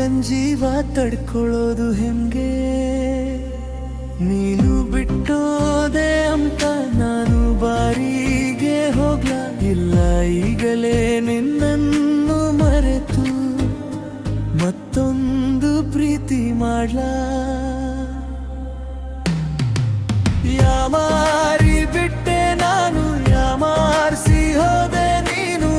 ಹುಡ್ಕನ್ ಜೀವ ತಡ್ಕೊಳ್ಳೋದು ಹೆಂಗೆ? ನೀನು ಬಿಟ್ಟೋದೆ ಅಂತ ನಾನು ಬಾರಿಗೆ ಹೋಗ್ಲ ಇಲ್ಲ, ಈಗಲೇ ನಿನ್ನನ್ನು ಮರೆತು ಮತ್ತೊಂದು ಪ್ರೀತಿ ಮಾಡ್ಲಾ? ಯಾಮಾರಿ ಬಿಟ್ಟೆ ನಾನು, ಯಾಮಾರಿಸಿ ಹೋದೆ ನೀನು.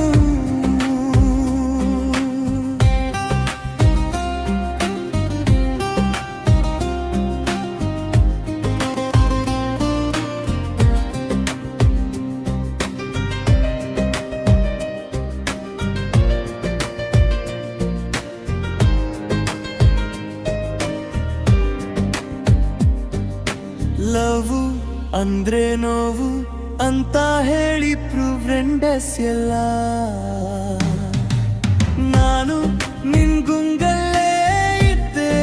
ಲವ್ ಅಂದ್ರೆ ನೋವು ಅಂತ ಹೇಳಿ ಫ್ರೆಂಡ್ಸ್ ಎಲ್ಲ, ನಾನು ನಿನ್ ಗುಂಗಲ್ಲೇ ಇದ್ದೆ,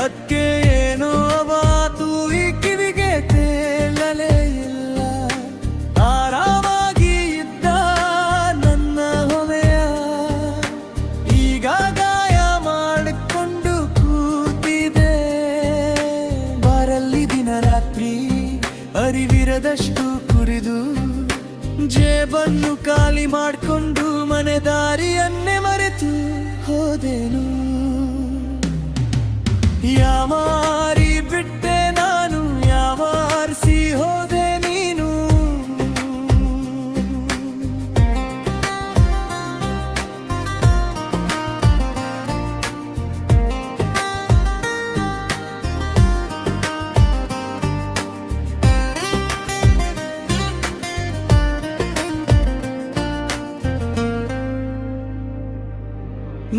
ಅದಕ್ಕೆ ಏನೋ ಅವಾತು ಈ ಕಿವಿಗೆ ತೇಲಲೇ ಇಲ್ಲ. ಆರಾಮಾಗಿ ಇದ್ದ ನನ್ನ ಹೊಮೆಯ ಈಗ ಗಾಯ ಮಾಡಿಕೊಂಡು ಕೂತಿದೆ. ಬಾರಲ್ಲಿ ದಿನ ರಾತ್ರಿ ಅರಿವಿರದಷ್ಟು ಕುರಿದು, ಜೇಬನ್ನು ಖಾಲಿ ಮಾಡಿಕೊಂಡು ಮನೆ ದಾರಿಯನ್ನೇ ಮರೆತು ಹೋದೆನು. ಯಾಮಾರಿ ಬಿಟ್ಟೆ ನಾನು, ಯಾಮಾರಿಸಿ ಹೋದೆ ನೀನು.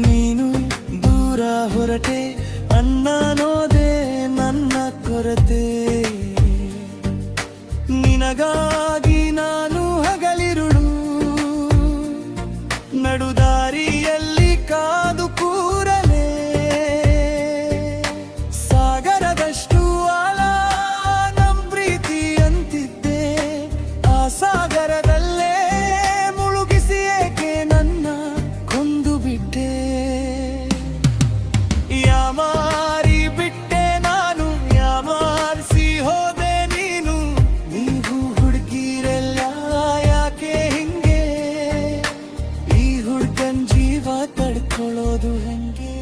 ನೀನು ದೂರ ಹೊರಟೆ ಅನ್ನೋದೇ ನನ್ನ ಕೊರತೆ. ನಿನಗಾಗಿ ನಾನು ಹಗಲಿರುಳು ನಡುದಾರಿಯಲ್ಲಿ ಕಾದು ಕೂರಲೇ. ಸಾಗರದಷ್ಟು ಆಳ ನಮ್ ಪ್ರೀತಿ ಅಂತಿದ್ದೆ, ಆ ಸಾಗರದಲ್ಲೇ ಮುಳುಗಿಸಿ ಏಕೆ ನನ್ನ ಕೊಂದು ಬಿಟ್ಟೆ. ಯಾಮಾರಿ ಬಿಟ್ಟೆ ನಾನು, ಯಾಮಾರಿಸಿ ಹೋದೆ ನೀನು. ನೀವು ಹುಡುಗಿರೆಲ್ಲ ಯಾಕೆ ಹಿಂಗೆ? ಈ ಹುಡ್ಕನ್ ಜೀವ ತಡ್ಕೊಳ್ಳೋದು ಹೆಂಗೆ?